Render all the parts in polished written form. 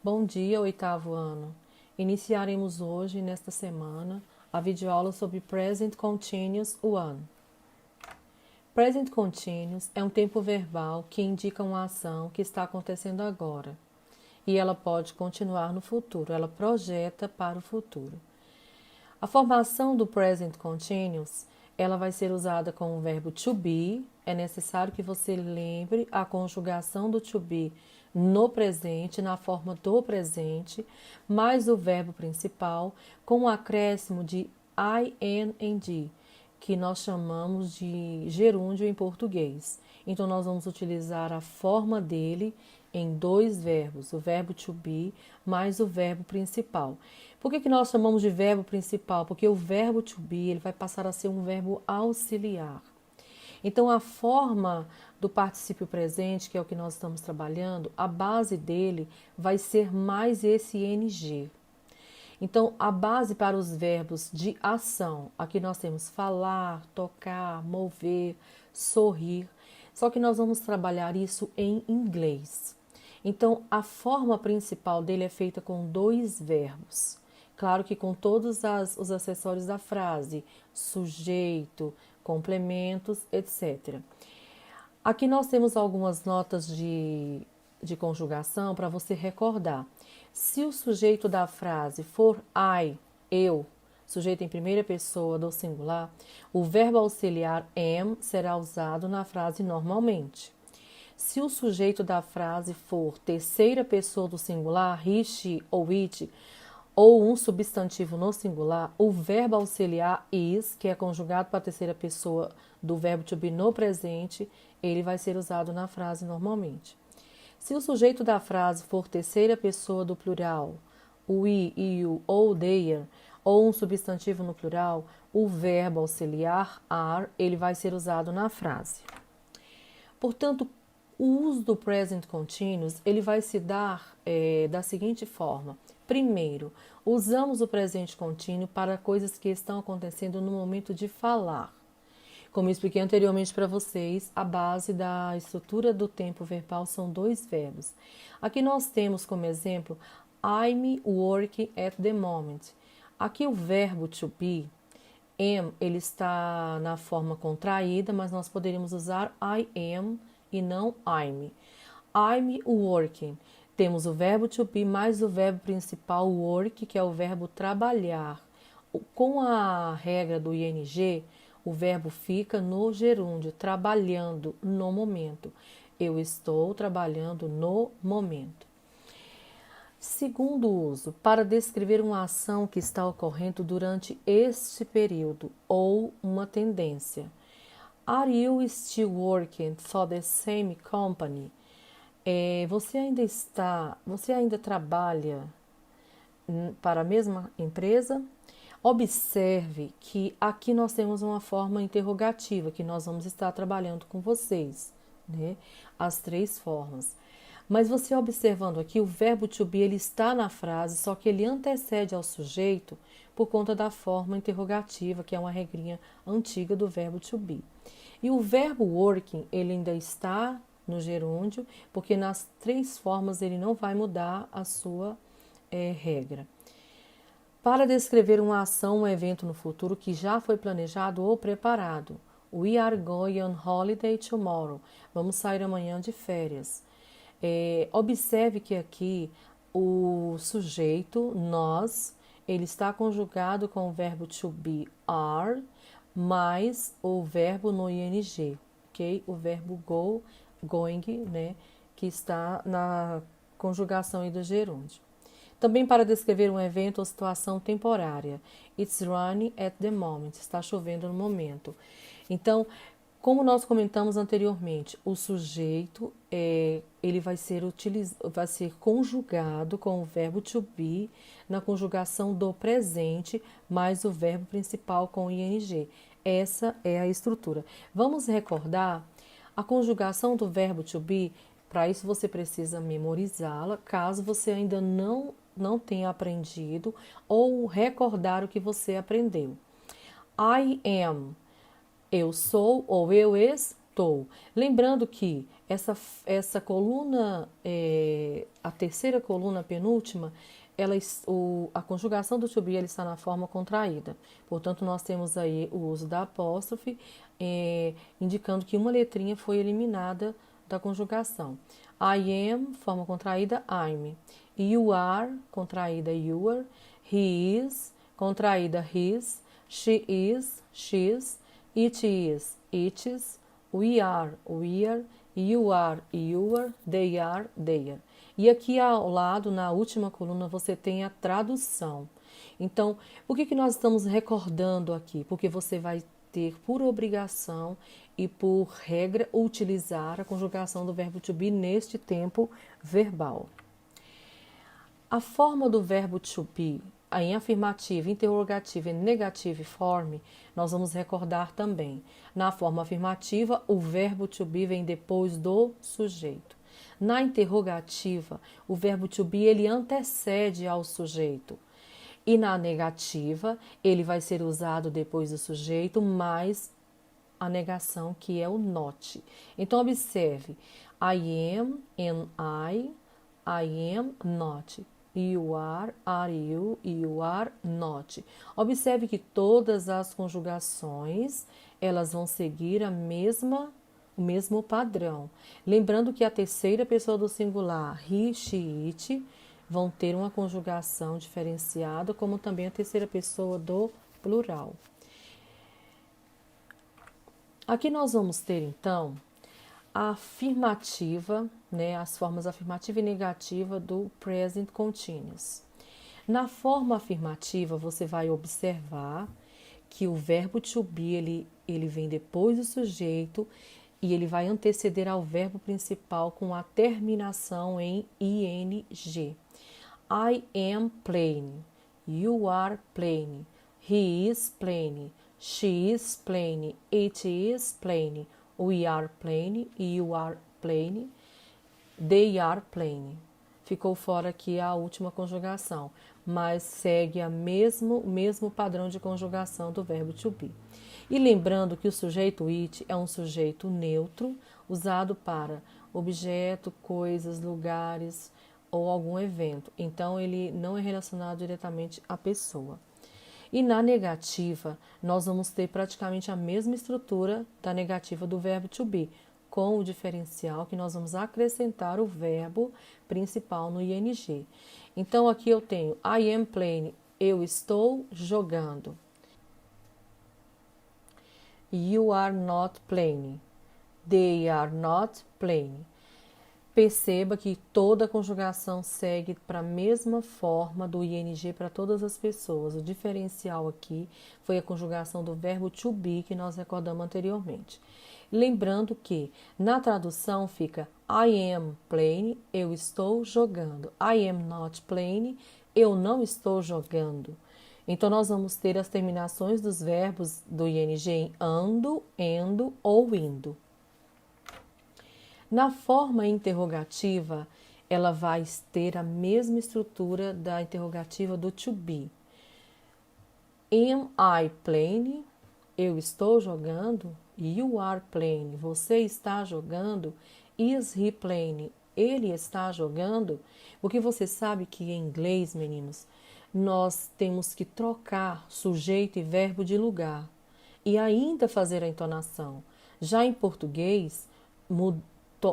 Bom dia, oitavo ano. Iniciaremos hoje, nesta semana, a videoaula sobre Present Continuous One. Present Continuous é um tempo verbal que indica uma ação que está acontecendo agora e ela pode continuar no futuro, ela projeta para o futuro. A formação do Present Continuous, ela vai ser usada com o verbo to be. É necessário que você lembre a conjugação do to be no presente, na forma do presente, mais o verbo principal, com o acréscimo de ing, que nós chamamos de gerúndio em português. Então, nós vamos utilizar a forma dele em dois verbos, o verbo to be mais o verbo principal. Por que nós chamamos de verbo principal? Porque o verbo to be ele vai passar a ser um verbo auxiliar. Então, a forma do particípio presente, que é o que nós estamos trabalhando, a base dele vai ser mais esse ing. Então, a base para os verbos de ação, aqui nós temos falar, tocar, mover, sorrir, só que nós vamos trabalhar isso em inglês. Então, a forma principal dele é feita com dois verbos. Claro que com todos os acessórios da frase, sujeito, complementos, etc. Aqui nós temos algumas notas de conjugação para você recordar. Se o sujeito da frase for I, eu, sujeito em primeira pessoa do singular, o verbo auxiliar am será usado na frase normalmente. Se o sujeito da frase for terceira pessoa do singular, he, she ou it, ou um substantivo no singular, o verbo auxiliar is, que é conjugado para a terceira pessoa do verbo to be no presente, ele vai ser usado na frase normalmente. Se o sujeito da frase for terceira pessoa do plural, we, you ou their, ou um substantivo no plural, o verbo auxiliar are, ele vai ser usado na frase. Portanto, o uso do present continuous, ele vai se dar da seguinte forma. Primeiro, usamos o presente contínuo para coisas que estão acontecendo no momento de falar. Como eu expliquei anteriormente para vocês, a base da estrutura do tempo verbal são dois verbos. Aqui nós temos como exemplo, I'm working at the moment. Aqui o verbo to be, am, ele está na forma contraída, mas nós poderíamos usar I am e não I'm. I'm working. Temos o verbo to be mais o verbo principal work, que é o verbo trabalhar. Com a regra do ing, o verbo fica no gerúndio, trabalhando no momento. Eu estou trabalhando no momento. Segundo uso, para descrever uma ação que está ocorrendo durante este período ou uma tendência. Are you still working for the same company? Você ainda trabalha para a mesma empresa? Observe que aqui nós temos uma forma interrogativa que nós vamos estar trabalhando com vocês, né? As três formas. Mas você observando aqui, o verbo to be ele está na frase, só que ele antecede ao sujeito por conta da forma interrogativa, que é uma regrinha antiga do verbo to be. E o verbo working, ele ainda está no gerúndio, porque nas três formas ele não vai mudar a sua regra. Para descrever uma ação, um evento no futuro que já foi planejado ou preparado. We are going on holiday tomorrow. Vamos sair amanhã de férias. Observe que aqui o sujeito, nós, ele está conjugado com o verbo to be, are, mais o verbo no ing, ok? O verbo go, going, né? Que está na conjugação aí do gerúndio. Também para descrever um evento ou situação temporária. It's raining at the moment. Está chovendo no momento. Então, como nós comentamos anteriormente, o sujeito ele vai ser conjugado com o verbo to be na conjugação do presente mais o verbo principal com ing. Essa é a estrutura. Vamos recordar a conjugação do verbo to be. Para isso você precisa memorizá-la, caso você ainda não tenha aprendido ou recordar o que você aprendeu. I am, eu sou ou eu estou. Lembrando que essa coluna, a terceira coluna, a penúltima, a conjugação do to be ela está na forma contraída. Portanto, nós temos aí o uso da apóstrofe, indicando que uma letrinha foi eliminada da conjugação. I am, forma contraída, I'm. You are, contraída, your. He is, contraída, his. She is, she's. It is, its. We are, we're. You are, your. They are, their. E aqui ao lado, na última coluna, você tem a tradução. Então, por que nós estamos recordando aqui? Porque você vai ter por obrigação e por regra utilizar a conjugação do verbo to be neste tempo verbal. A forma do verbo to be em afirmativa, interrogativa e negative form, nós vamos recordar também. Na forma afirmativa, o verbo to be vem depois do sujeito. Na interrogativa, o verbo to be ele antecede ao sujeito. E na negativa, ele vai ser usado depois do sujeito, mais a negação, que é o not. Então, observe. I am and I am not. You are you are not. Observe que todas as conjugações, elas vão seguir o mesmo padrão. Lembrando que a terceira pessoa do singular, he, she, it, vão ter uma conjugação diferenciada, como também a terceira pessoa do plural. Aqui nós vamos ter, então, a afirmativa, as formas afirmativa e negativa do present continuous. Na forma afirmativa, você vai observar que o verbo to be, ele vem depois do sujeito e ele vai anteceder ao verbo principal com a terminação em ing. I am playing, you are playing, he is playing, she is playing, it is playing, we are playing, you are playing, they are playing. Ficou fora aqui a última conjugação, mas segue o mesmo padrão de conjugação do verbo to be. E lembrando que o sujeito it é um sujeito neutro, usado para objeto, coisas, lugares ou algum evento. Então, ele não é relacionado diretamente à pessoa. E na negativa, nós vamos ter praticamente a mesma estrutura da negativa do verbo to be, com o diferencial que nós vamos acrescentar o verbo principal no ing. Então, aqui eu tenho I am playing, eu estou jogando. You are not playing, they are not playing. Perceba que toda a conjugação segue para a mesma forma do ing para todas as pessoas. O diferencial aqui foi a conjugação do verbo to be que nós recordamos anteriormente. Lembrando que na tradução fica I am playing, eu estou jogando. I am not playing, eu não estou jogando. Então, nós vamos ter as terminações dos verbos do ing em ando, endo ou indo. Na forma interrogativa, ela vai ter a mesma estrutura da interrogativa do to be. Am I playing? Eu estou jogando. You are playing. Você está jogando. Is he playing? Ele está jogando. Porque você sabe que em inglês, meninos, nós temos que trocar sujeito e verbo de lugar e ainda fazer a entonação. Já em português,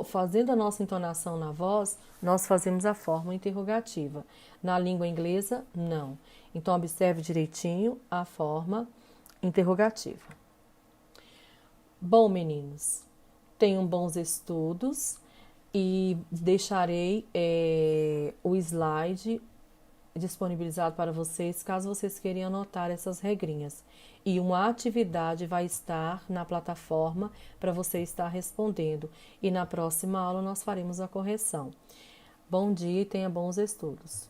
fazendo a nossa entonação na voz, nós fazemos a forma interrogativa. Na língua inglesa, não. Então, observe direitinho a forma interrogativa. Bom, meninos, tenham bons estudos e deixarei o slide disponibilizado para vocês, caso vocês queiram anotar essas regrinhas. E uma atividade vai estar na plataforma para você estar respondendo. E na próxima aula nós faremos a correção. Bom dia e tenha bons estudos.